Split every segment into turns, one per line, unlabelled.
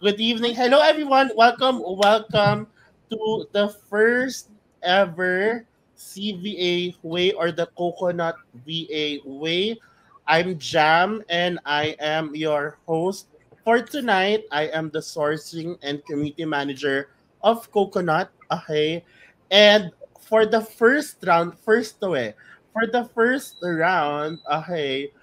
Good evening. Hello, everyone. Welcome to the first ever CVA Way or the Coconut VA Way. I'm Jam and I am your host for tonight. I am the sourcing and community manager of Coconut. Okay. And for the first round, for the first round, okay,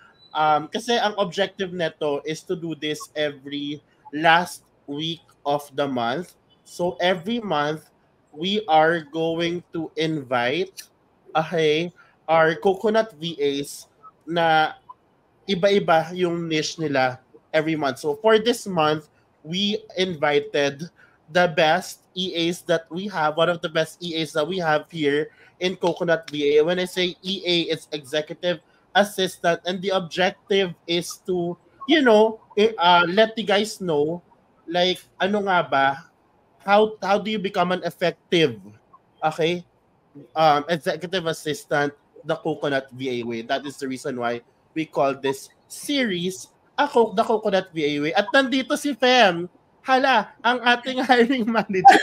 kasi ang objective neto is to do this every last week of the month. So every month, we are going to invite, okay, our coconut VAs na iba-iba yung niche nila every month. So for this month, we invited the best EAs that we have, one of the best EAs that we have here in Coconut VA. When I say EA, it's executive assistant, and the objective is to, let the guys know, like, ano nga ba, how do you become an effective, okay, executive assistant, the Coconut VA Way. That is the reason why we call this series the Coconut VA Way. At nandito si Fem. Hala, ang ating hiring manager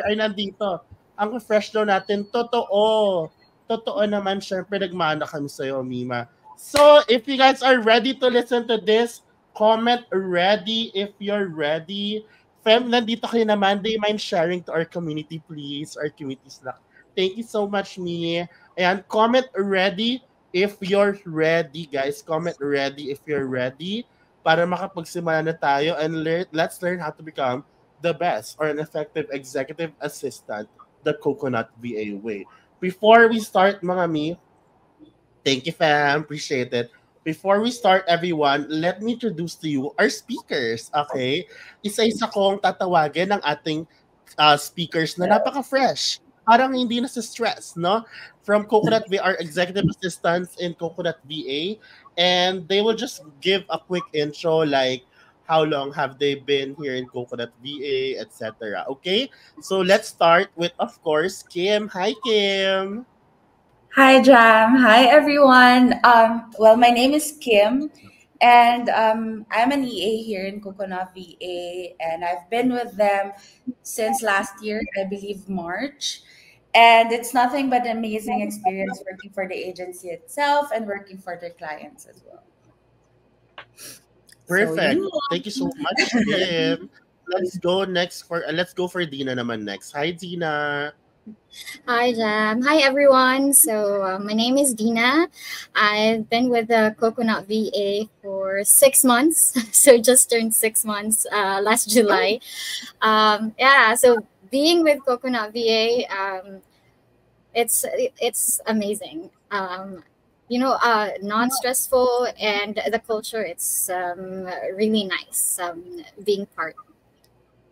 ay nandito. Ang fresh daw natin, totoo. Totoo naman, syempre nagmana kami sa'yo, Mima. So, if you guys are ready to listen to this, comment ready if you're ready. Fem, nandito kayo naman. Do you mind sharing to our community, please? Our community Slack. Thank you so much, Mi. And comment ready if you're ready, guys. Comment ready if you're ready para makapagsimula na tayo and let's learn how to become the best or an effective executive assistant the Coconut VA way. Before we start, mga Mi, thank you, fam. Appreciate it. Before we start, everyone, let me introduce to you our speakers, okay? Isa-isa kong tatawagin ng ating speakers na napaka-fresh. Parang hindi na sa stress, no? From Coconut VA, our executive assistants in Coconut VA, and they will just give a quick intro like how long have they been here in Coconut VA, etc. Okay? So let's start with, of course, Kim. Hi, Kim.
Hi, Jam. Hi, everyone. Well, my name is Kim, and I'm an EA here in Coconut VA, and I've been with them since last year, I believe March. And it's nothing but an amazing experience working for the agency itself and working for their clients as well. So,
Perfect. Thank you so much, Kim. Let's go for Dina naman next. Hi, Dina.
Hi, Jam. Hi, everyone. So, my name is Dina. I've been with the Coconut VA for 6 months. So, just turned 6 months last July. So being with Coconut VA, it's amazing. Non-stressful, and the culture, it's really nice being part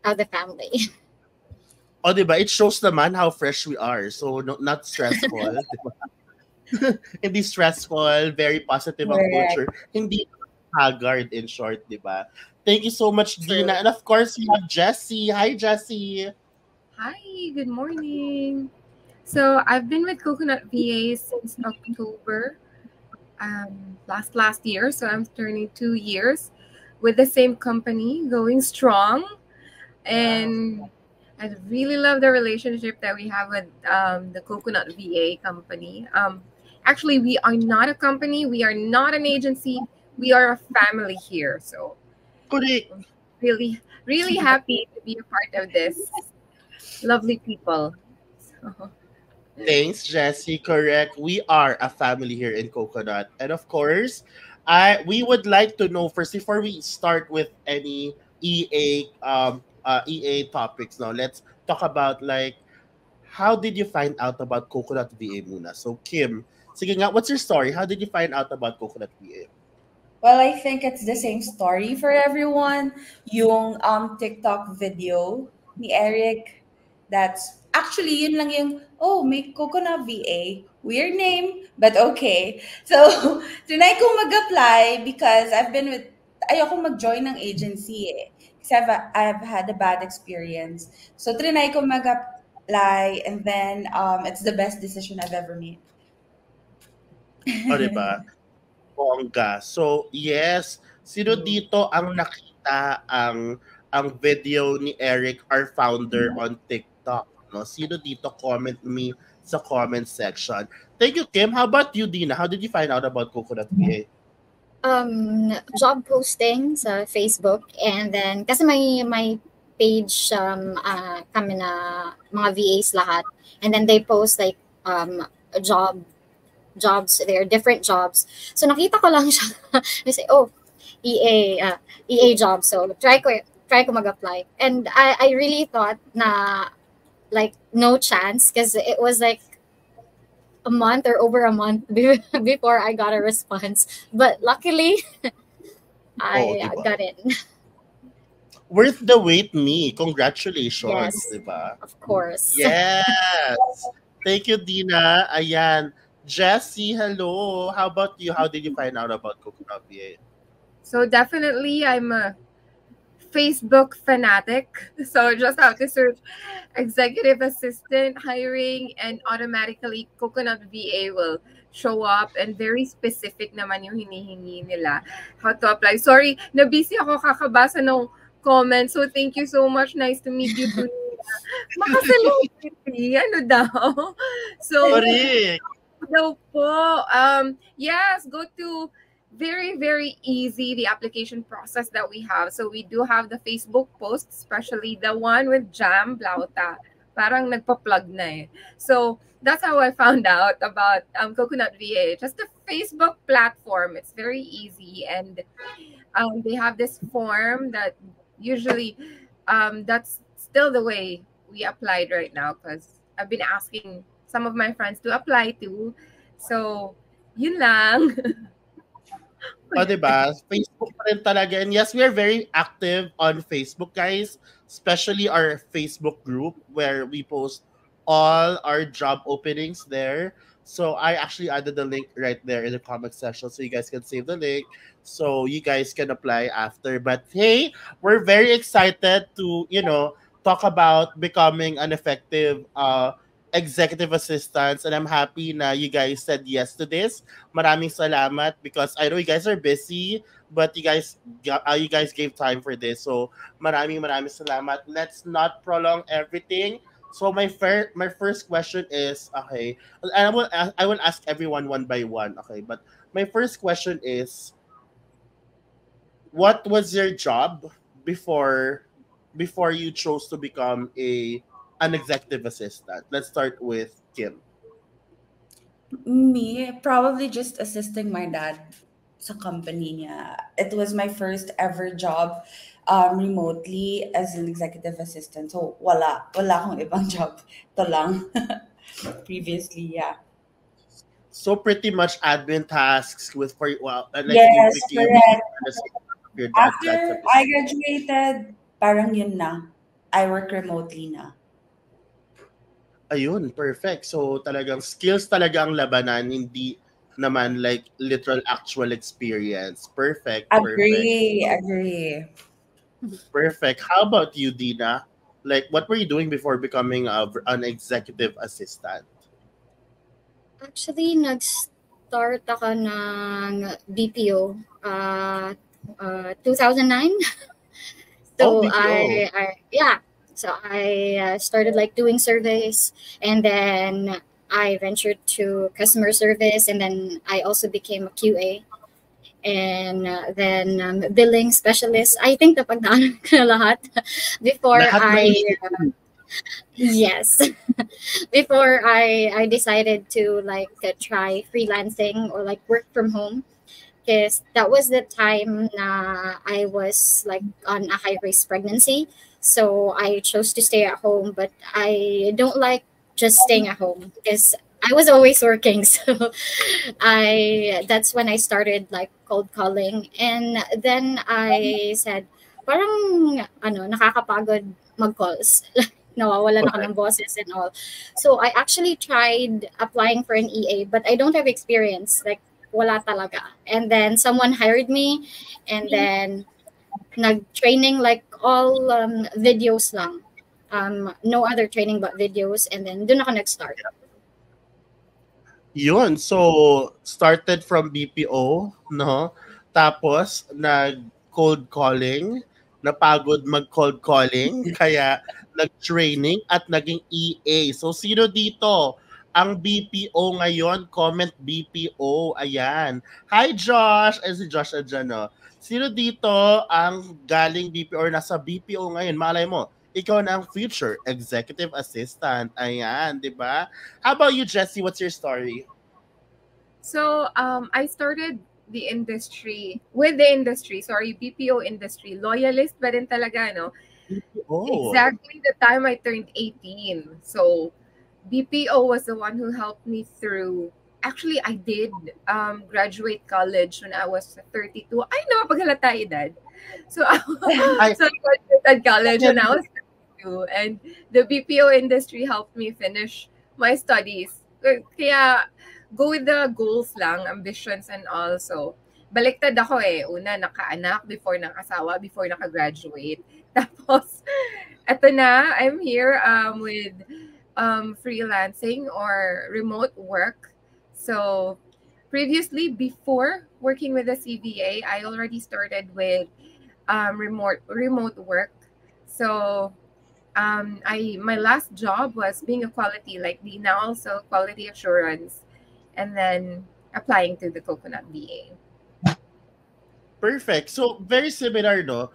of the family.
Oh, diba? It shows naman how fresh we are. So, no, not stressful. Diba? Hindi stressful, very positive ang
Correct.
culture. Hindi haggard, in short, diba? Thank you so much,
True.
Dina. And of course, we have Jessie. Hi, Jessie.
Hi, good morning. So I've been with Coconut VA since October last year. So I'm turning 2 years with the same company, going strong. And I really love the relationship that we have with the Coconut VA company. Actually, we are not a company. We are not an agency. We are a family here. So
Correct.
really, really happy to be a part of this. Lovely people. So,
Thanks, Jessie. Correct. We are a family here in Coconut. And of course, we would like to know first before we start with any EA topics now. Let's talk about like how did you find out about Coconut VA muna? So Kim, sige nga, what's your story? How did you find out about Coconut VA?
Well, I think it's the same story for everyone. Yung TikTok video ni Eric, that's actually yun lang yung, oh, may Coconut VA. Weird name, but okay. So, trinay kong mag-apply because ayoko mag-join ng agency eh. Kasi I've had a bad experience. So, trinay kong mag-apply and then it's the best decision I've ever made.
O, diba? Bongga. So, yes, sino dito ang nakita ang video ni Eric, our founder, on TikTok. No? Sino dito? Comment me sa comment section. Thank you, Kim. How about you, Dina? How did you find out about Coconut VA?
Job posting sa Facebook, and then kasi may page kami na mga VAs lahat, and then they post like jobs, there are different jobs, so nakita ko lang siya. I say, oh, EA job, so try ko mag-apply, and I really thought na like no chance, because it was like a month or over a month before I got a response, but luckily I
diba?
got in.
Worth the wait, me. Congratulations,
Yes,
diba?
of course.
Yes. Thank you, Dina. Ayan. Jessie, hello. How about you? How did you find out about Coconut VA?
So definitely, I'm a Facebook fanatic. So just have to search executive assistant hiring, and automatically Coconut VA will show up, and very specific naman yung hinihingi nila how to apply. Sorry, na-busy ako kakabasa ng comment. So thank you so much. Nice to meet you too. Maka-celebrity. Ano daw? So,
Correct.
daw po. Yes, go to very, very easy the application process that we have. So we do have the Facebook post, especially the one with Jam Blauta. Parang nagpa-plug na eh. So that's how I found out about Coconut VA. Just a Facebook platform. It's very easy, and they have this form that usually that's still the way we applied right now, because I've been asking some of my friends to apply too. So yun lang.
O, diba? Facebook pa rin talaga. And yes, we are very active on Facebook, guys. Especially our Facebook group where we post all our job openings there. So I actually added the link right there in the comment section, so you guys can save the link so you guys can apply after. But hey, we're very excited to, talk about becoming an effective executive assistants, and I'm happy na you guys said yes to this. Maraming salamat, because I know you guys are busy, but you guys gave time for this. So maraming salamat. Let's not prolong everything. So my first question is, okay, and I will ask everyone one by one, okay? But my first question is, what was your job before you chose to become an executive assistant? Let's start with Kim.
Me, probably just assisting my dad sa company niya. It was my first ever job remotely as an executive assistant. So wala akong ibang job. Ito lang. Previously, yeah.
So pretty much admin tasks
Yes, correct.
Your dad.
After I graduated, parang yun na. I work remotely na.
Ayun, perfect. So talagang skills talaga ang labanan, hindi naman like literal actual experience. Perfect.
Agree.
Perfect. How about you, Dina? Like, what were you doing before becoming an executive assistant?
Actually, nag-start ako ng BPO 2009. So
BPO.
So I started like doing surveys, and then I ventured to customer service, and then I also became a QA, and then billing specialist. I think napagdaanan ko na lahat before yes, before I decided to like try freelancing or like work from home, because that was the time na I was like on a high risk pregnancy. So I chose to stay at home, but I don't like just staying at home because I was always working. So that's when I started like cold calling, and then I said, parang nakakapagod mag-calls. Nawawalan ako ng bosses and all. So I actually tried applying for an EA, but I don't have experience. Like wala talaga. And then someone hired me, and then nag-training like all videos lang. No other training but videos, and then dun ako nag-start.
Yun, so started from BPO, no? Tapos nag cold calling, napagod mag-cold calling, kaya nag-training at naging EA. So, sino dito ang BPO ngayon? Comment BPO. Ayan. Hi, Josh! Ay, si Josh andyan, no? Sino dito ang galing BPO or nasa BPO ngayon? Malay mo, ikaw na ang future executive assistant. Ayan, di ba? How about you, Jessie? What's your story?
So, I started the industry, with the industry, sorry, BPO industry. Loyalist pa din talaga, no?
Oh.
Exactly the time I turned 18. So, BPO was the one who helped me through. Actually, I did graduate college when I was 32. I know, paghalata edad. So,
Ay,
so I graduated college when I was 32. And the BPO industry helped me finish my studies. Kaya, go with the goals lang, ambitions and all. So, baliktad ako eh. Una, nakaanak before nakasawa, before nakagraduate. Tapos, eto na, I'm here with freelancing or remote work. So, previously, before working with the CVA, I already started with remote work. So, my last job was being a quality like Dina, also quality assurance, and then applying to the Coconut VA.
perfect. So, very similar, no?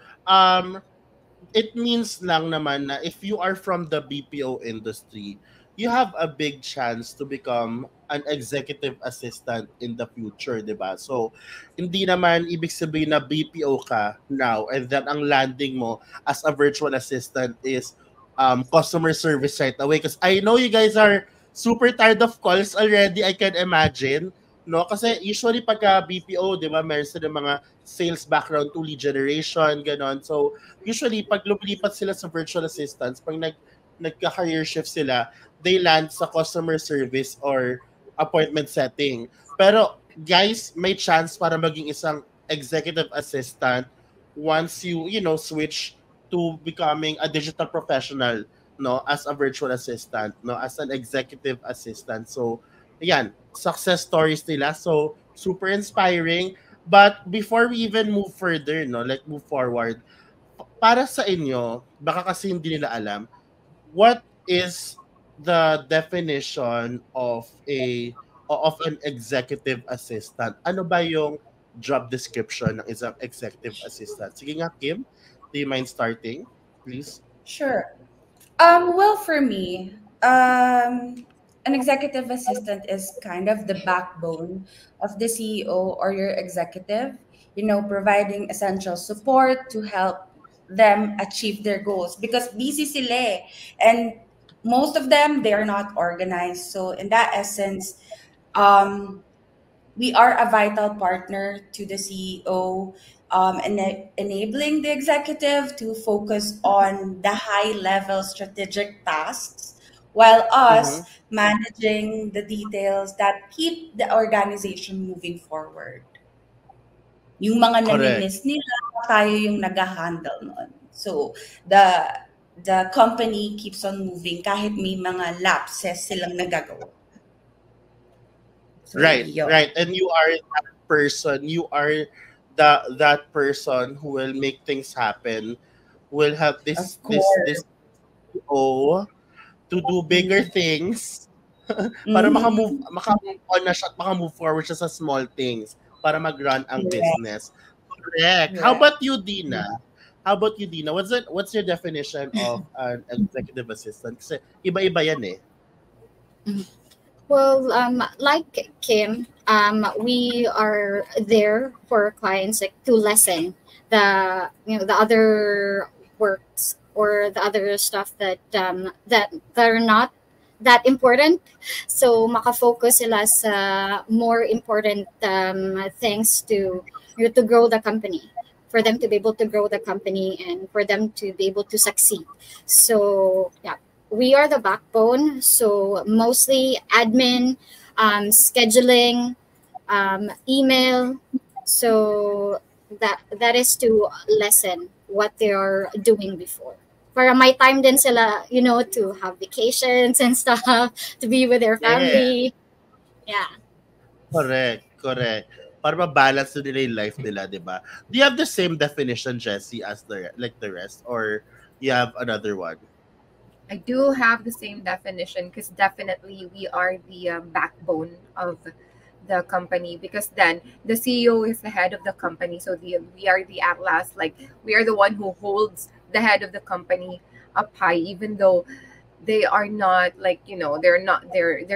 It means lang naman na if you are from the BPO industry, you have a big chance to become an executive assistant in the future, di ba? So, hindi naman ibig sabihin na BPO ka now and then ang landing mo as a virtual assistant is customer service right away. Because I know you guys are super tired of calls already, I can imagine. No, kasi usually pagka BPO, di ba, meron sila mga sales background to lead generation, ganon. So, usually, pag lumipat sila sa virtual assistants, pag nagka-career shift sila, they land sa customer service or appointment setting. Pero, guys, may chance para maging isang executive assistant once you know, switch to becoming a digital professional, no, as a virtual assistant, no, as an executive assistant. So, ayan, success stories nila. So, super inspiring. But before we even move further, no, like move forward, para sa inyo, baka kasi hindi nila alam, what is the definition of an executive assistant? Ano ba yung job description ng isang executive assistant? Sige nga, Kim, do you mind starting, please?
Sure. Well, for me, an executive assistant is kind of the backbone of the CEO or your executive, providing essential support to help them achieve their goals because busy sila eh. And most of them, they are not organized. So in that essence, um, we are a vital partner to the CEO, enabling the executive to focus on the high level strategic tasks, while
Mm-hmm.
us managing the details that keep the organization moving forward. Yung mga
Correct.
nami-miss nila, tayo yung nag-handle nun. So, the company keeps on moving kahit may mga lapses silang nagagawa. So,
Right,
yun.
right. And you are that person. You are that person who will make things happen. Will have
Of
this
course.
O to do bigger things para
Mhm.
makamove on na siya, at makamove forward siya sa small things para mag-run ang
Correct.
business. Correct. How
Correct.
about you, Dina? How about you, Dina? What's your definition of an executive assistant? Kasi iba-iba yan eh.
Well, like Kim, we are there for clients like to lessen the other works or the other stuff that are not that important. So makafocus sila sa more important things to grow the company, for them to be able to grow the company and for them to be able to succeed. So yeah, we are the backbone. So mostly admin, scheduling, email. So that is to lessen what they are doing before. Para may time din sila, to have vacations and stuff, to be with their
Yeah.
family. Yeah.
Correct, correct. para ma-balance na nila yung life nila, di ba? Do you have the same definition, Jessie, as the rest? Or you have another one?
I do have the same definition because definitely we are the backbone of the company, because then the CEO is the head of the company. So we are the Atlas, like we are the one who holds the head of the company up high, even though they are not, like, they're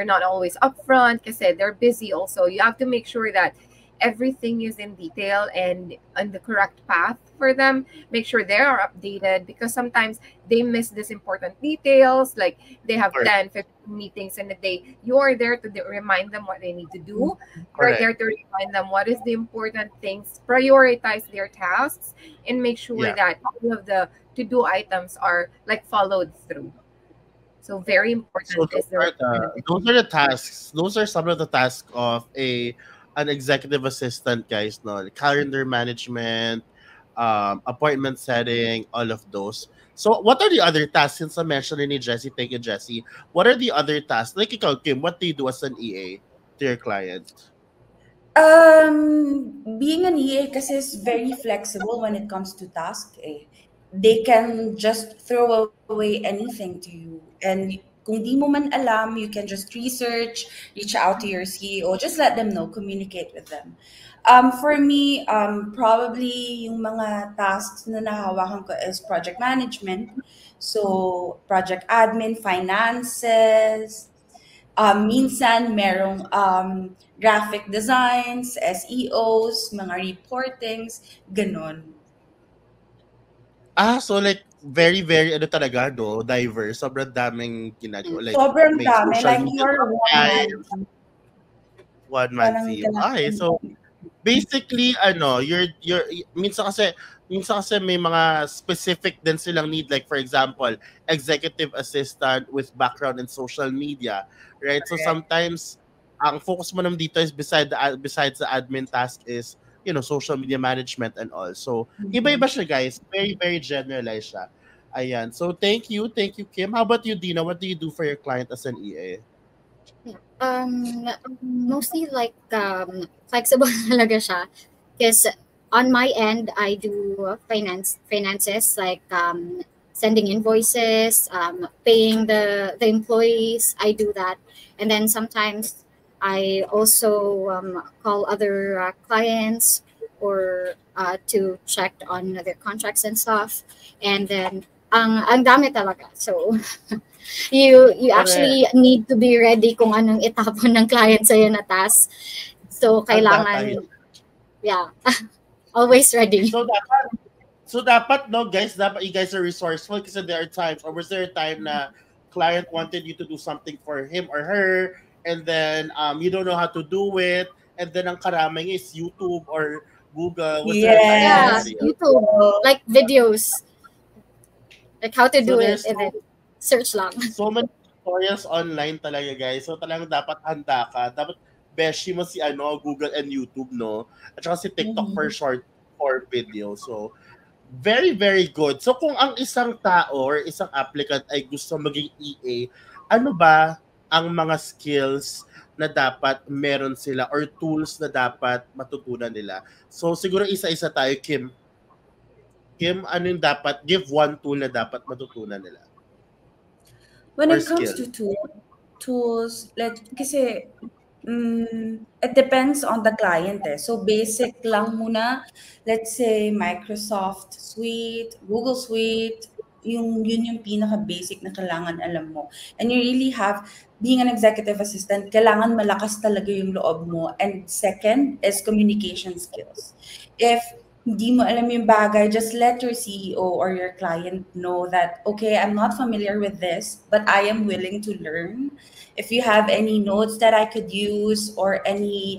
not always upfront because they're busy. Also, you have to make sure that everything is in detail and on the correct path for them. Make sure they are updated, because sometimes they miss these important details, like they have
Correct.
10, 15 meetings in a day. You are there to remind them what they need to do. You are
Correct.
there to remind them what is the important things, prioritize their tasks, and make sure
Yeah.
that all of the to-do items are like followed through. So very important
So
is the
those are the tasks. Those are some of the tasks of an executive assistant, guys. No, calendar management, appointment setting, all of those. So what are the other tasks? Since I mentioned ni Jessie, thank you, Jessie. What are the other tasks? Like ikaw, Kim, what do you do as an EA to your client?
Being an EA kasi is very flexible when it comes to task. They can just throw away anything to you. And kung di mo man alam, you can just research, reach out to your CEO, just let them know, communicate with them. For me, probably yung mga tasks na nahawakan ko is project management. So, project admin, finances, minsan merong graphic designs, SEOs, mga reportings, ganon.
So like very, very talaga, no? Diverse. Sobrang daming ginagawa. Like,
Sobrang
may
dami.
social
Like,
media
you're
live, one-man
Parang
team. Okay, so basically, you're minsan kasi may mga specific din silang need, like for example, executive assistant with background in social media, right? So sometimes ang focus mo naman dito is besides the admin task is social media management and all. So iba-iba siya, guys. Very, very generalized siya. Ayan. So thank you, Kim. How about you, Dina? What do you do for your client as an EA?
Mostly like flexible talaga siya, because on my end I do finances, like sending invoices, paying the employees. I do that, and then sometimes I also call other clients or to check on their contracts and stuff, and then ang dami talaga. So you actually need to be ready kung anong itapon ng client sa'yo na task. So kailangan, yeah, always ready.
So dapat, no, guys, dapat you guys are resourceful, kasi there are times, or was there a time na client wanted you to do something for him or her, and then you don't know how to do it, and then ang karaming is YouTube or Google. Was there a time
Yeah, YouTube, like videos, like how to do it, and then search lang.
So many tutorials online talaga, guys. So talagang dapat handa ka. Dapat beshi mo si Google and YouTube, no? At saka si TikTok for short form video. So very, very good. So kung ang isang tao or isang applicant ay gusto maging EA, ano ba ang mga skills na dapat meron sila or tools na dapat matutunan nila? So siguro isa-isa tayo, Kim. Kim, ano yung dapat, give one tool na dapat matutunan nila?
When it comes to tools, kasi it depends on the client. So basic lang muna, let's say Microsoft Suite, Google Suite, yun yung pinaka-basic na kailangan alam mo. And you really have, being an executive assistant, kailangan malakas talaga yung loob mo. And second is communication skills. If hindi mo alam yung bagay, just let your CEO or your client know that, okay, I'm not familiar with this, but I am willing to learn. If you have any notes that I could use or any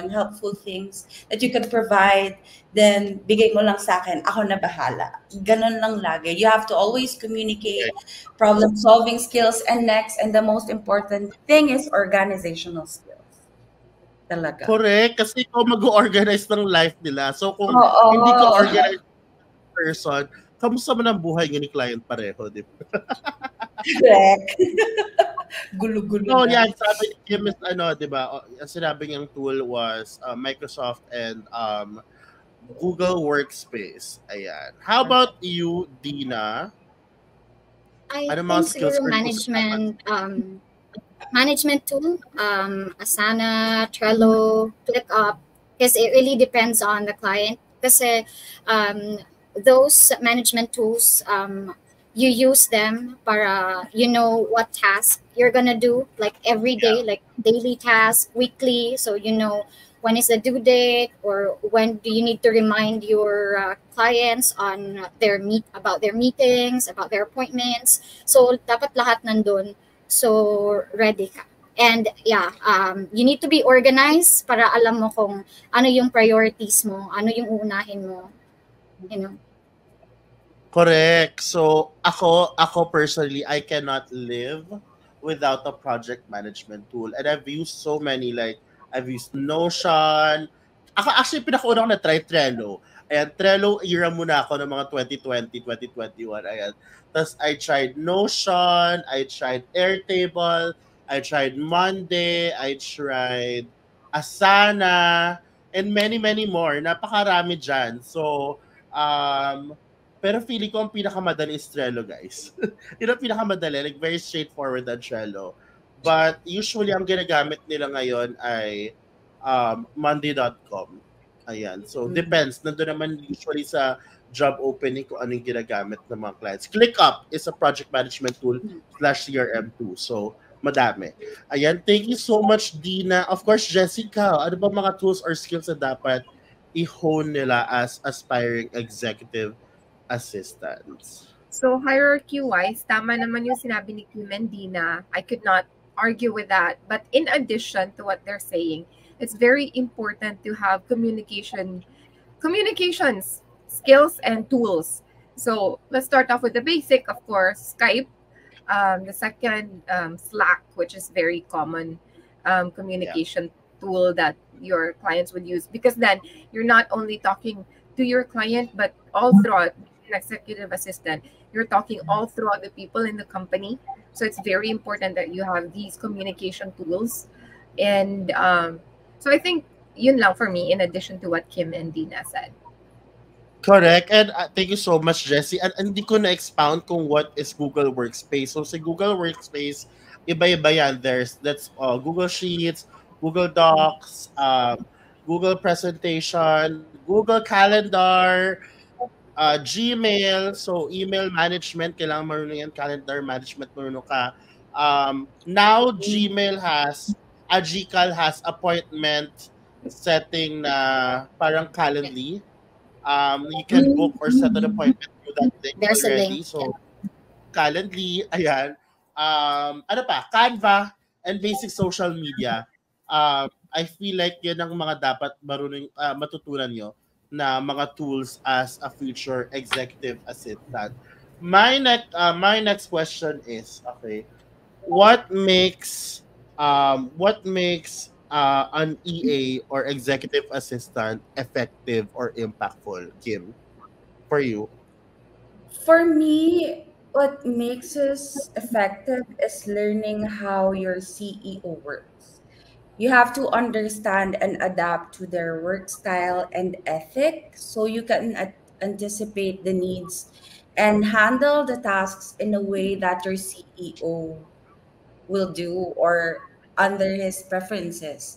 helpful things that you could provide, then bigay mo lang sa akin, ako na bahala. Ganon lang lagi. You have to always communicate, problem-solving skills, and next, and the most important thing is organizational skills. Talaga.
Correct. Kasi ikaw mag-organize ng life nila. So kung hindi ka organized person, kamusta mo ng buhay ng client pareho, di ba?
Correct. Gulo-gulo
Oh,
na.
yeah, sabi ni Kim is ano, 'di ba? Ang sinabi niyang tool was Microsoft and Google Workspace. Ayan. How about you, Dina?
I
Ano mga
think
skills
siguro
or tools na dapat?
management tool, Asana, Trello, ClickUp, because it really depends on the client. Kasi um, those management tools, you use them para you know what task you're gonna do, like every day,
Yeah.
like daily task, weekly, so you know when is the due date or when do you need to remind your clients on their meet about their meetings, about their appointments. So dapat lahat nandun. So, ready ka. And yeah, you need to be organized para alam mo kung ano yung priorities mo, ano yung uunahin mo, you know.
Correct. So, ako personally, I cannot live without a project management tool. And I've used so many, like, I've used Notion. Ako, actually, pinakauna ko na-try Trello. Ayan, Trello, era muna ako ng mga 2020, 2021. Ayan. Tapos, I tried Notion, I tried Airtable, I tried Monday, I tried Asana, and many, many more. Napakarami dyan. So, pero feeling ko ang pinakamadali is Trello, guys. Yun ang pinakamadali. Like, very straightforward ang Trello. But usually, ang ginagamit nila ngayon ay Monday.com. Ayan. So, depends. Nandun naman usually sa job opening kung anong ginagamit ng mga clients. ClickUp is a project management tool / CRM tool. So, madami. Ayan. Thank you so much, Dina. Of course, Jessica, ano ba mga tools or skills na dapat i-hone nila as aspiring executive assistants?
So hierarchy-wise, tama naman yung sinabi ni Kim and Dina. I could not argue with that. But in addition to what they're saying, it's very important to have communications skills and tools. So let's start off with the basic, of course, Skype. The second, Slack, which is very common communication tool that your clients would use, because then you're not only talking to your client, but all throughout an executive assistant, you're talking all throughout the people in the company. So it's very important that you have these communication tools. And so I think yun lang for me, in addition to what Kim and Dina said.
Correct. And thank you so much, Jessie. And hindi ko na-expound kung what is Google Workspace. So, sa Google Workspace, iba-iba yan. That's Google Sheets, Google Docs, Google Presentation, Google Calendar, Gmail. So, email management, kailangan marunong yan. Calendar management, marunong ka. Now, Gcal has appointment setting na parang Calendly. You can book or set an appointment through that link
There's a
already.
link.
So, Calendly, ayan. Ano pa? Canva and basic social media. I feel like yan ang mga dapat matutunan nyo na mga tools as a future executive assistant. My next question is, okay, what makes an EA or executive assistant effective or impactful, Kim, for you?
For me, what makes us effective is learning how your CEO works. You have to understand and adapt to their work style and ethic so you can anticipate the needs and handle the tasks in a way that your CEO will do or under his preferences.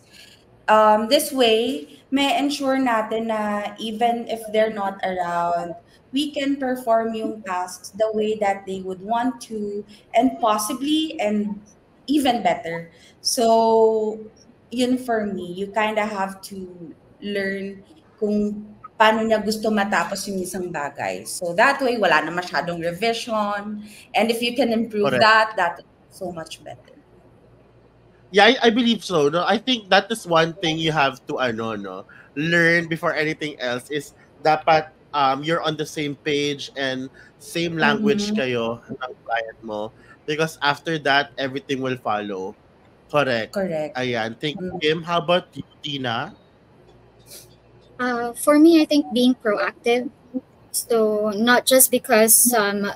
This way, may ensure natin na even if they're not around, we can perform yung tasks the way that they would want to, and possibly and even better. So, yun for me, you kind of have to learn kung paano niya gusto matapos yung isang bagay. So that way, wala na masyadong revision. And if you can improve
Correct.
that's so much better.
Yeah, I believe so. No, I think that is one thing you have to learn before anything else is dapat you're on the same page and same language
Mhm.
kayo ng client mo, because after that everything will follow. Correct.
Correct.
Ayan. Thank you,
Mm.
Kim. How about you, Tina?
For me, I think being proactive. So not just because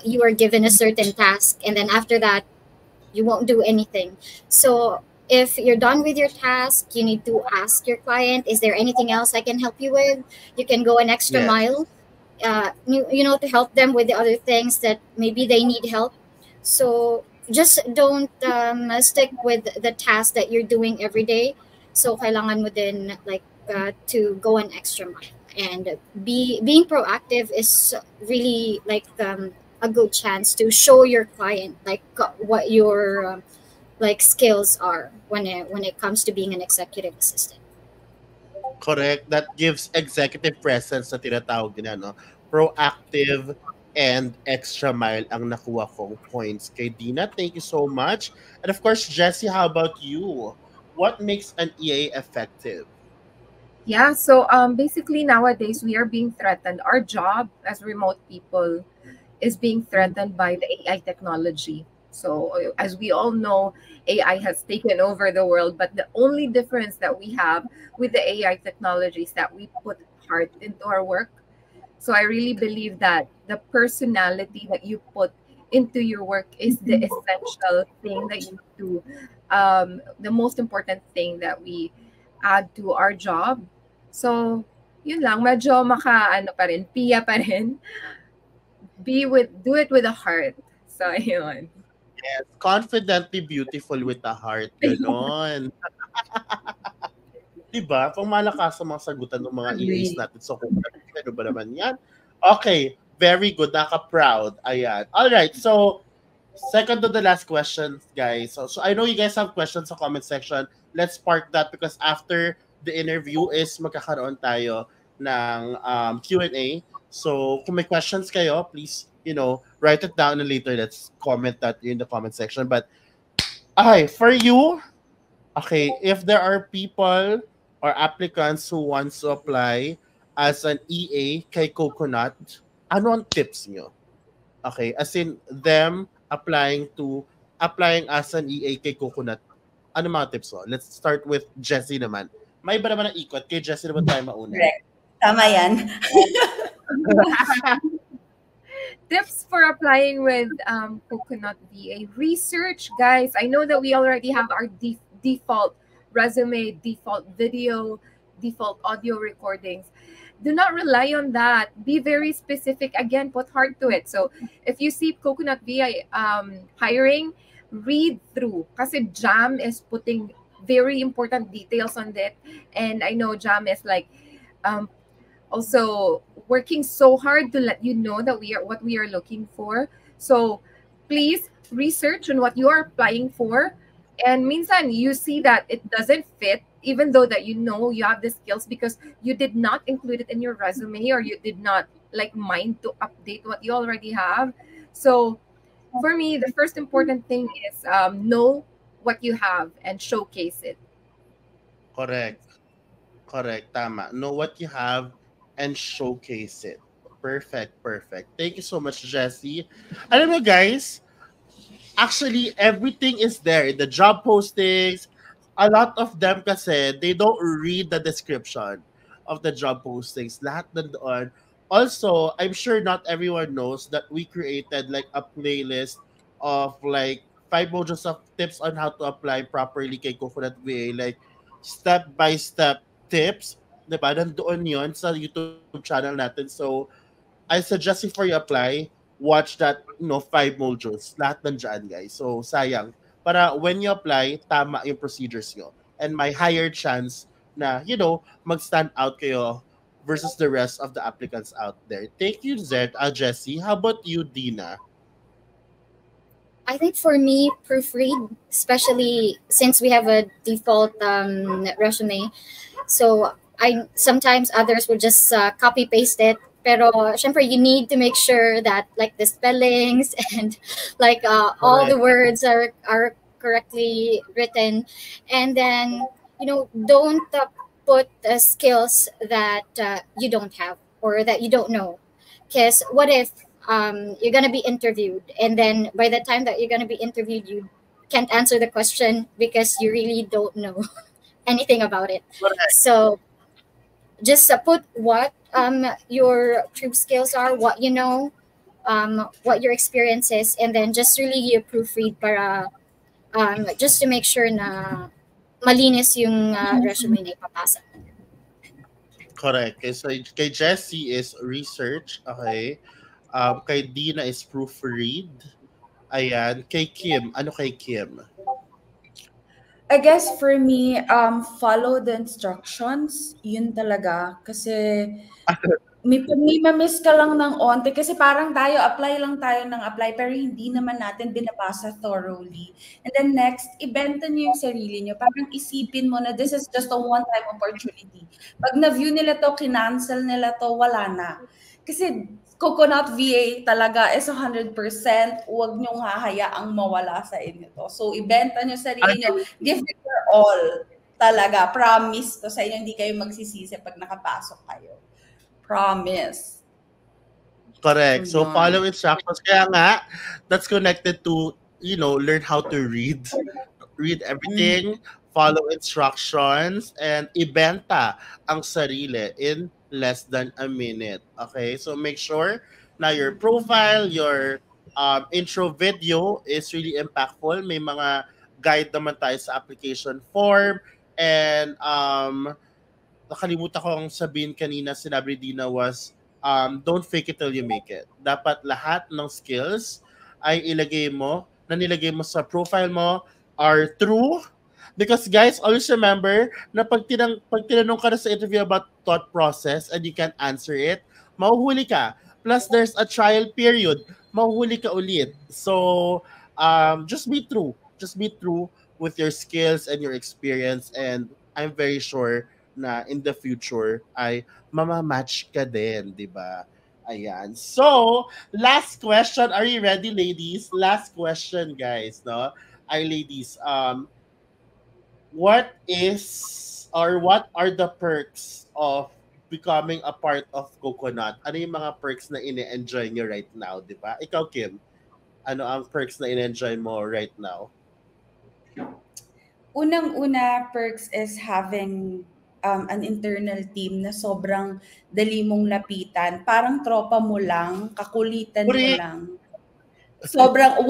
you are given a certain task and then after that you won't do anything. So if you're done with your task, you need to ask your client, is there anything else I can help you with? You can go an extra
Yes.
mile, to help them with the other things that maybe they need help. So just don't stick with the task that you're doing every day. So kailangan mo din like to go an extra mile. And being proactive is really like a good chance to show your client like what your like skills are when it comes to being an executive assistant.
Correct. That gives executive presence na tinatawag nila, no? Proactive and extra mile ang nakuha kong points kay Dina. Thank you so much. And of course, Jessie, how about you? What makes an EA effective?
Yeah, so basically nowadays we are being threatened. Our job as remote people is being threatened by the AI technology. So as we all know, AI has taken over the world, but the only difference that we have with the AI technology is that we put heart into our work. So I really believe that the personality that you put into your work is the essential thing that you do. The most important thing that we add to our job. So, yun lang, medyo ano pa rin, piya pa rin. Do it with a heart. So, yun.
Yes, confidently beautiful with a heart. Ganon. Diba? Pang malakas ang mga sagutan ng mga EAs
Agree.
natin. So, kung ano ba naman yan? Okay, very good. Naka-proud. Ayan. Alright, so, second to the last question, guys. So I know you guys have questions sa comment section. Let's park that because after the interview is magkakaroon tayo ng Q&A. So kung may questions kayo, please, write it down and later let's comment that in the comment section. But, okay, for you, okay, if there are people or applicants who wants to apply as an EA kay Coconut, ano ang tips nyo? Okay, as in them applying as an EA kay Coconut. Ano mga tips mo? Let's start with Jessie naman. May iba naman ang ikot. Kay Jessie naman tayo mauna.
Correct. Tama yan.
Tips for applying with Coconut VA. Research, guys. I know that we already have our default resume, default video, default audio recordings. Do not rely on that. Be very specific. Again, put heart to it. So if you see Coconut VA hiring, read through. Kasi Jam is putting very important details on it. And I know Jam is like also working so hard to let you know that what we are looking for. So please research on what you are applying for. And minsan you see that it doesn't fit, even though that you have the skills because you did not include it in your resume or you did not mind to update what you already have. So for me, the first important thing is know what you have and showcase it.
Correct. Tama. Know what you have and showcase it. Perfect. Thank you so much, Jessie. Alam mo guys, actually everything is there. The job postings, a lot of them kasi they don't read the description of the job postings. Lahat nandoon. Also, I'm sure not everyone knows that we created like a playlist of like 5 modules of tips on how to apply properly kay Coconut VA. Like step-by-step tips. Diba? Nandoon yun sa YouTube channel natin. So, I suggest before you apply, watch that 5 modules. Lahat nandiyan, guys. So, sayang. Para when you apply, tama yung procedures nyo. And may higher chance na, mag-stand out kayo versus the rest of the applicants out there. Thank you, Jessie. How about you, Dina?
I think for me, proofread, especially since we have a default resume. So sometimes others will just copy paste it. Pero syempre, you need to make sure that like the spellings and like all the words are correctly written. And then, don't put skills that you don't have or that you don't know. Because what if you're going to be interviewed and then by the time that you're going to be interviewed, you can't answer the question because you really don't know anything about it. So just put what your troop skills are, what you know, what your experience is, and then just really you proofread para just to make sure na malinis yung resume na ipapasa.
Correct. Okay, so kay Jessie is research. Okay. Kay Dina is proofread. Ayan. Kay Kim. Ano kay Kim?
I guess for me, follow the instructions. Yun talaga. Kasi may ma-miss ka lang ng onte. Kasi parang tayo, apply lang tayo ng apply, pero hindi naman natin binabasa thoroughly. And then next, ibenta niyo yung sarili niyo. Parang isipin mo na this is just a one-time opportunity. Pag na-view nila to, kinancel nila to, wala na. Kasi Coconut VA talaga is 100%. Huwag niyong hahayaang mawala sa inyo to. So, ibenta niyo sarili niyo. Give it your all. Talaga. Promise to sa inyo. Hindi kayo magsisisi pag nakapasok kayo. Promise.
Correct. So,
Yun.
follow instructions. Kaya nga, that's connected to, learn how to read. Read everything, follow instructions, and ibenta ang sarili in less than a minute. Okay? So, make sure na your profile, your intro video is really impactful. May mga guide naman tayo sa application form. And nakalimutan ko ang sabihin kanina, sinabi ni Dina was, don't fake it till you make it. Dapat lahat ng skills ay nilagay mo sa profile mo are true. Because guys, always remember na pag tinanong ka na sa interview about thought process and you can't answer it, mahuhuli ka. Plus, there's a trial period. Mahuhuli ka ulit. So, just be true. Just be true with your skills and your experience. And I'm very sure na in the future ay mamamatch ka din, di ba? Ayan. So, last question. Are you ready, ladies? Last question, guys. No? Ay, ladies, what are the perks of becoming a part of Coconut? Ano yung mga perks na ine-enjoy nyo right now, di ba? Ikaw, Kim, ano ang perks na ine-enjoy mo right now?
Unang-una, perks is having an internal team na sobrang dali mong lapitan. Parang tropa mo lang, kakulitan mo lang. Sobrang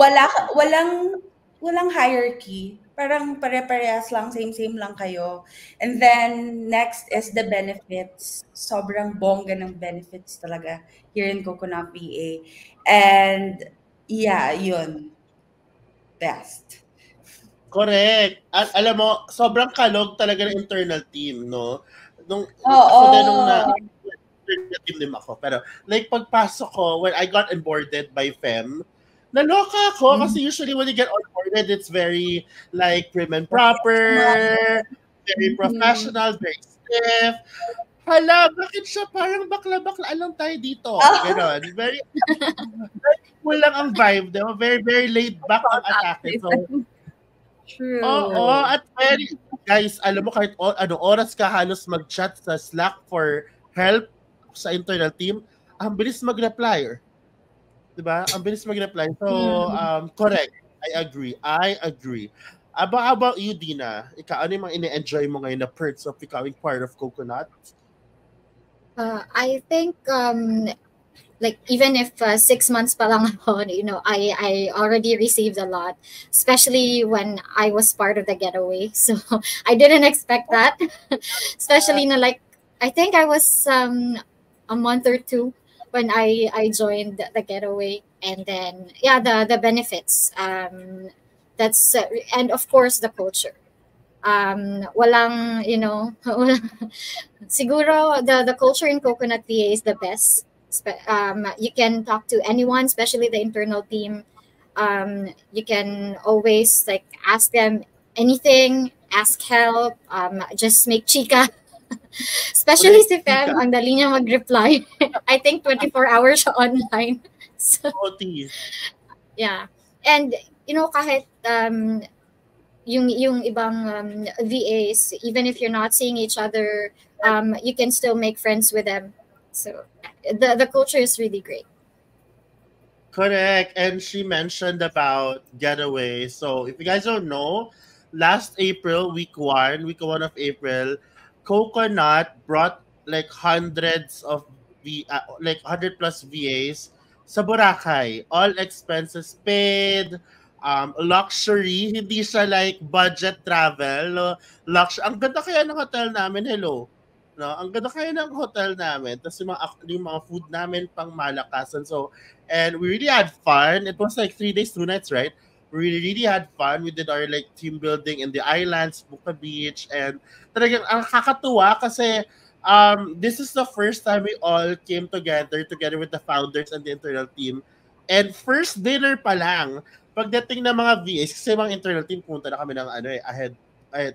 walang hierarchy. Parang pare-parehas lang, same lang kayo. And then next is the benefits. Sobrang bongga ng benefits talaga here in Coconut VA. And yeah, yun. Best.
Correct. At alam mo, sobrang kalog talaga ng internal team, no? Nung team din ako. Pero like pagpasok ko, when I got onboarded by FEM, naloka ako kasi usually when you get onboarded, it's very like prim and proper, very professional, very stiff. Hala, bakit siya parang bakla-bakla lang tayo dito? Ganon. Very cool lang ang vibe, diba? Very, very laid back ang atake. So,
True.
Oo, at very, guys, alam mo kahit oras ka halos mag-chat sa Slack for help sa internal team, ang bilis mag-reply. Diba? Ang bilis mag-reply. So, correct. I agree. How about you, Dina? Ikaw, ano yung mga ine-enjoy mo ngayon na perks of becoming part of Coconut?
I think like even if 6 months pa lang ako, I already received a lot, especially when I was part of the getaway. So I didn't expect that, especially like I think I was a month or two when I joined the getaway, and then the benefits, that's and of course the culture. Walang, siguro the culture in Coconut VA is the best. You can talk to anyone, especially the internal team. You can always like ask them anything, ask help, just make chika. Especially si Fem, ang dali niya mag-reply. I think 24 hours siya online. So, yeah. And, kahit yung ibang VAs, even if you're not seeing each other, you can still make friends with them. So the culture is really great.
Correct. And she mentioned about getaway. So if you guys don't know, last April, week one of April, Coconut brought like hundreds of like 100 plus VAs sa Boracay. All expenses paid, luxury, hindi siya like budget travel. No? Ang ganda kaya ng hotel namin, hello. No, ang ganda kaya ng hotel namin. Tapos yung mga food namin pang malakasan. So, and we really had fun. It was like 3 days, 2 nights, right? We really had fun. We did our like team building in the islands, Buka Beach, and talagang ang kakatuwa kasi this is the first time we all came together with the founders and the internal team. And first dinner pa lang, pagdating ng mga VAs, kasi mga internal team, punta na kami ng ahead,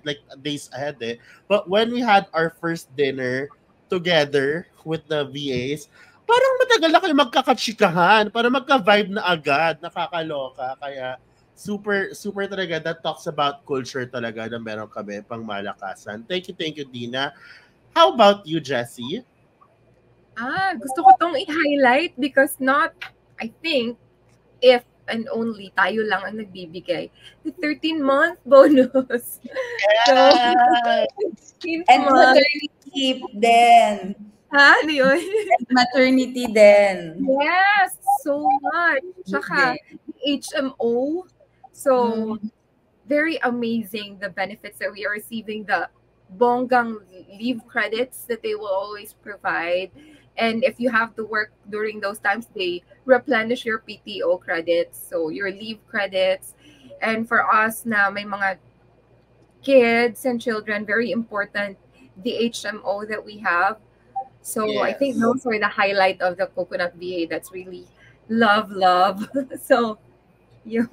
like days ahead eh. But when we had our first dinner together with the VAs, parang matagal na kayo magkakatsikahan, para magka-vibe na agad, nakakaloka. Kaya super talaga, that talks about culture talaga na meron kami pang malakasan. Thank you, Dina. How about you, Jessie?
Gusto ko tong i-highlight because I think, if and only tayo lang ang nagbibigay, the 13-month bonus.
Yeah.
And maternity din.
Ano yun?
And maternity din.
Yes, so much. Tsaka, HMO. So, very amazing the benefits that we are receiving, the bonggang leave credits that they will always provide. And if you have to work during those times, they replenish your PTO credits, so your leave credits. And for us na may mga kids and children, very important, the HMO that we have. So yes. I think those are the highlight of the Coconut VA. That's really love. So, yun.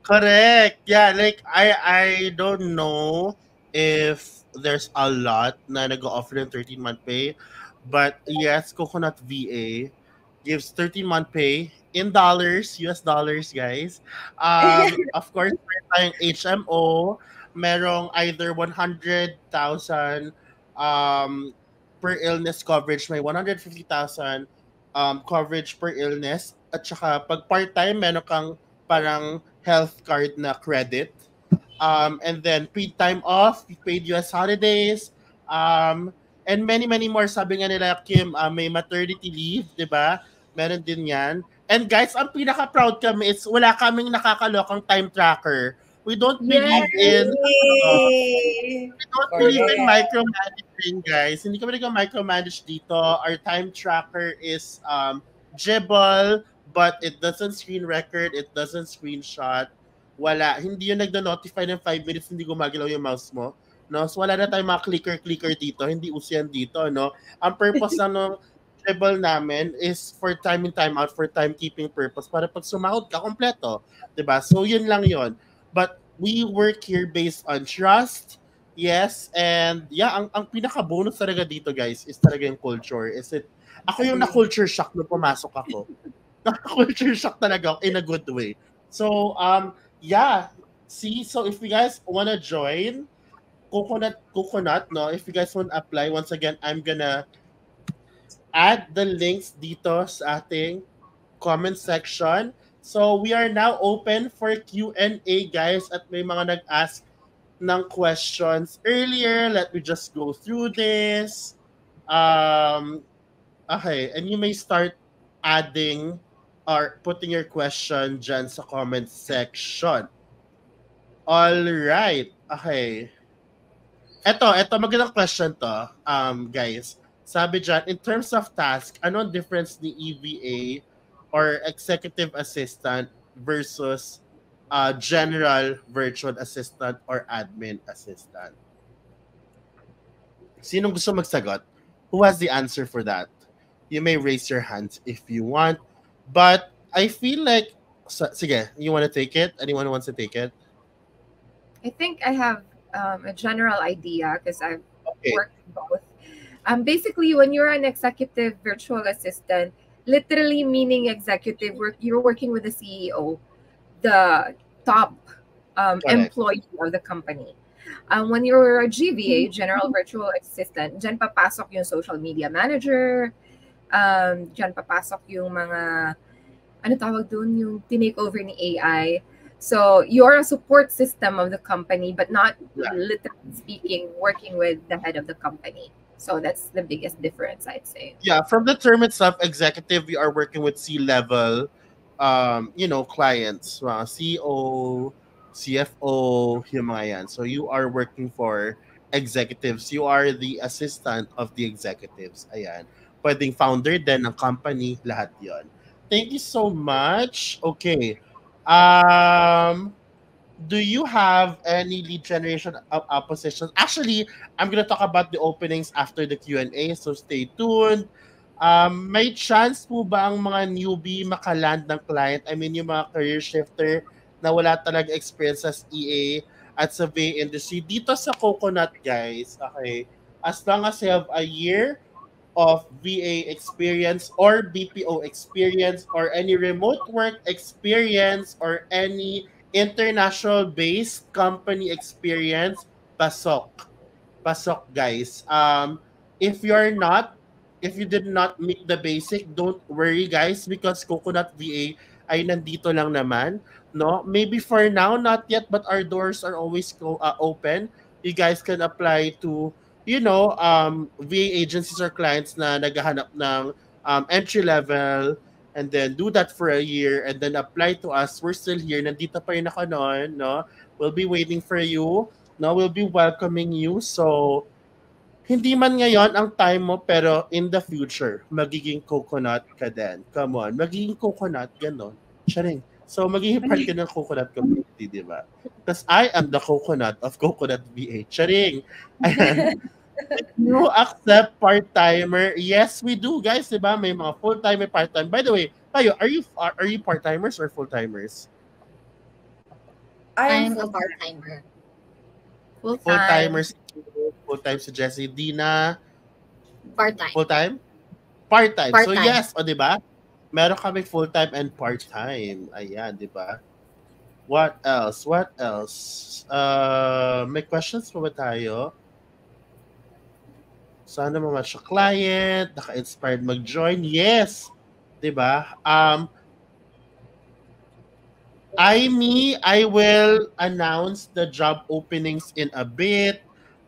Correct. Yeah, like I don't know if there's a lot na nag-offer ng 13-month pay. But yes, Coconut VA gives 13-month pay in dollars, US dollars, guys. Of course, may HMO, merong either 100,000 per illness coverage, may 150,000 coverage per illness. At saka pag part-time, meron kang parang health card na credit. And then paid time off, paid US holidays, and many more. Sabi nga nila, Kim, may maternity leave, di ba? Meron din yan. And guys, ang pinaka-proud kami is wala kaming nakakalokang time tracker. We don't believe in micromanaging, guys. Hindi kami nag-micromanage dito. Our time tracker is Jibble, but it doesn't screen record, it doesn't screenshot. Wala. Hindi yun nagda-notify ng 5 minutes, hindi gumagalaw yung mouse mo. No, so wala na tayong mga clicker dito, hindi uso yan dito, no. Ang purpose ng table namin is for time in time out, for timekeeping purpose, para pag sumahod ka kompleto, 'di ba? So yun lang yun. But we work here based on trust. Yes, and yeah, ang pinaka bonus talaga dito, guys, is talaga yung culture. Ako yung na-culture shock nung pumasok ako. Na-culture shock talaga ako in a good way. So yeah, see, so if you guys wanna join Coconut, no? If you guys want to apply, once again, I'm gonna add the links dito sa ating comment section. So we are now open for Q&A, guys, at may mga nag-ask ng questions earlier. Let me just go through this. Okay, and you may start adding or putting your question dyan sa comment section. All right. Okay. Ito, magandang question to, guys. Sabi dyan, in terms of task, ano ang difference ni EVA or executive assistant versus general virtual assistant or admin assistant? Sinong gusto magsagot? Who has the answer for that? You may raise your hands if you want. But I feel like, sige, you want to take it? Anyone wants to take it?
I think I have a general idea because I've worked both. Basically, when you're an executive virtual assistant, literally meaning executive work, you're working with the CEO, the top employee of the company. When you're a GVA, General Virtual Assistant, dyan papasok yung social media manager, dyan papasok yung mga, ano tawag doon, yung tinake over ni AI. So you're a support system of the company, but not literally speaking, working with the head of the company. So that's the biggest difference, I'd say.
Yeah, from the term itself, executive, we are working with C-level, clients, CEO, CFO, yung mga yan. So you are working for executives. You are the assistant of the executives. Ayan. Pwedeng founder din ng company, lahat yon. Thank you so much. Okay. Um, do you have any lead generation positions? Actually, I'm gonna talk about the openings after the Q&A, so stay tuned. May chance po ba ang mga newbie makaland ng client? I mean, yung mga career shifter na wala talaga experience as EA at sa VA industry. Dito sa Coconut, guys, okay, as long as you have a year of VA experience or BPO experience or any remote work experience or any international based company experience, pasok. Pasok, guys. If you're not, if you did not meet the basic, don't worry, guys, because Coconut VA ay nandito lang naman. No, maybe for now, not yet, but our doors are always open. You guys can apply to, VA agencies or clients na naghahanap ng entry level, and then do that for a year and then apply to us. We're still here. Nandito pa rin ako noon, no? We'll be waiting for you. No, we'll be welcoming you. So, hindi man ngayon ang time mo, pero in the future, magiging coconut ka din. Come on, magiging coconut, gano'n. Siya rin. So, magiging part ka ng coconut community, di ba? Because I am the coconut of Coconut VA. Charing. Ayan. You accept part-timer? Yes, we do, guys, di ba? May mga full-time, may part-time. By the way, tayo, are you part-timers or full-timers?
I'm a part-timer.
Full-timers. Full-time si Jessie. Dina?
Part-time.
Full-time? Part-time. So
Part-time.
yes, o di ba? Meron kami full-time and part-time. Ayan, di ba? What else? What else? May questions pa ba tayo? Sana mamatch sa client, naka-inspired mag-join. Yes! Di ba? I will announce the job openings in a bit.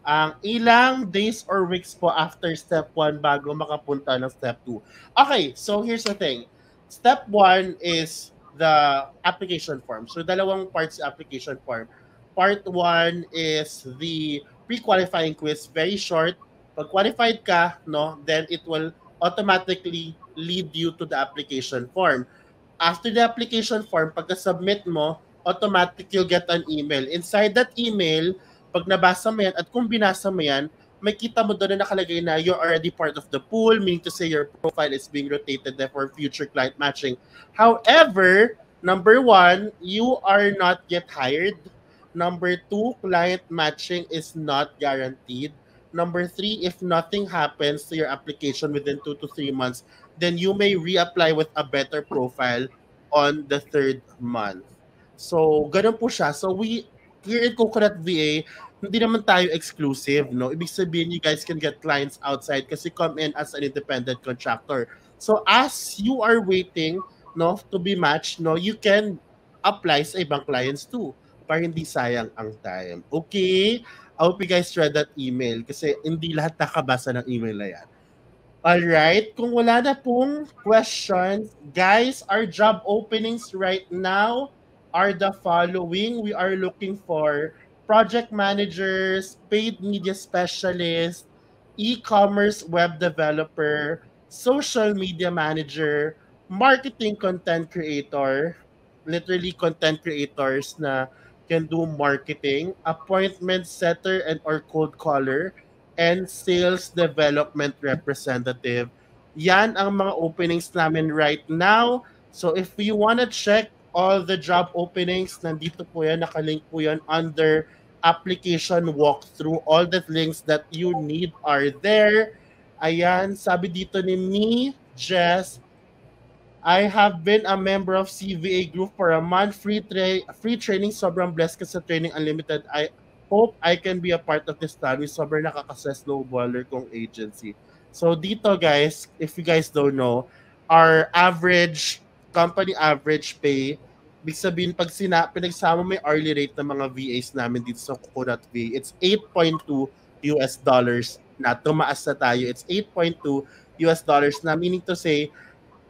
Ang ilang days or weeks po after step 1 bago makapunta ng step 2. Okay, so here's the thing. Step 1 is the application form. So dalawang parts sa application form. Part 1 is the pre-qualifying quiz, very short. Pag qualified ka, no, then it will automatically lead you to the application form. After the application form, pagka-submit mo, automatic you'll get an email. Inside that email, pag nabasa mo yan at kung binasa mo yan, may kita mo doon na nakalagay na you're already part of the pool, meaning to say your profile is being rotated there for future client matching. However, number 1, you are not yet hired. Number 2, client matching is not guaranteed. Number 3, if nothing happens to your application within 2 to 3 months, then you may reapply with a better profile on the 3rd month. So, ganun po siya. So, here in Coconut VA, hindi naman tayo exclusive, no? Ibig sabihin, you guys can get clients outside kasi come in as an independent contractor. So, as you are waiting, no, to be matched, no, you can apply sa ibang clients too para hindi sayang ang time. Okay? I hope you guys read that email kasi hindi lahat nakabasa ng email na yan. Alright, kung wala na pong questions, guys, our job openings right now are the following. We are looking for project managers, paid media specialist, e-commerce web developer, social media manager, marketing content creator, literally content creators na can do marketing, appointment setter and or cold caller, and sales development representative. Yan ang mga openings namin right now. So if you wanna check all the job openings, nandito po yan, nakalink po yan under application walkthrough. All the links that you need are there. Ayan, sabi dito ni Jess, I have been a member of CVA group for a month. Free training. Sobrang blessed ka sa Training Unlimited. I hope I can be a part of this study. Sobrang nakaka-snowballer kong agency. So dito guys, if you guys don't know, our average, company average pay, ibig sabihin pag pinagsama may hourly rate ng mga VAs namin dito sa Coconut VA, it's $8.2 na tumaas na tayo. It's 8.2 US dollars na, meaning to say,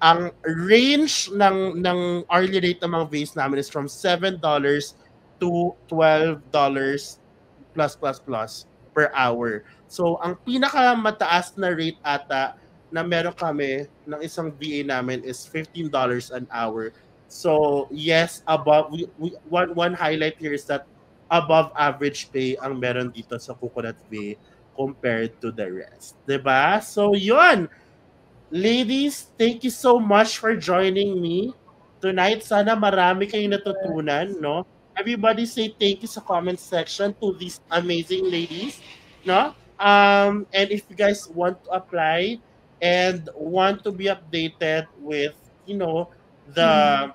ang range ng hourly rate ng mga VAs namin is from $7 to $12 plus per hour. So, ang pinakamataas na rate ata na meron kami ng isang VA namin is $15 an hour. So, yes, above, one highlight here is that above average pay ang meron dito sa Coconut VA compared to the rest. Diba? So, yun. Ladies, thank you so much for joining me tonight. Sana marami kayong natutunan, no? Everybody say thank you sa comment section to these amazing ladies, no? And if you guys want to apply and want to be updated with, the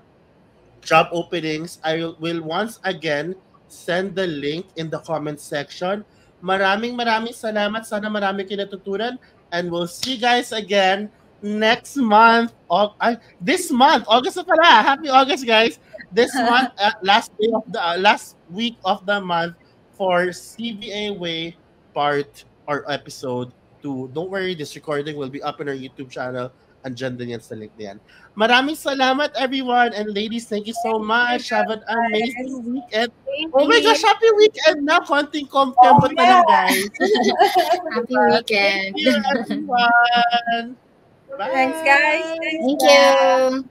job openings, I will once again send the link in the comment section. Maraming salamat. Sana marami kayo natutunan. And we'll see you guys again next month. This month, August na pala. Happy August, guys. This month, last week of the month for CVA Way part or episode 2. Don't worry, this recording will be up on our YouTube channel. Andyan din yan sa link na yan. Maraming salamat, everyone. And ladies, thank you so much. Have an amazing weekend. Oh my gosh, happy weekend na. Konting kembot na lang, guys.
Happy weekend.
Thank you, everyone. Bye.
Thanks, guys.
Thank you.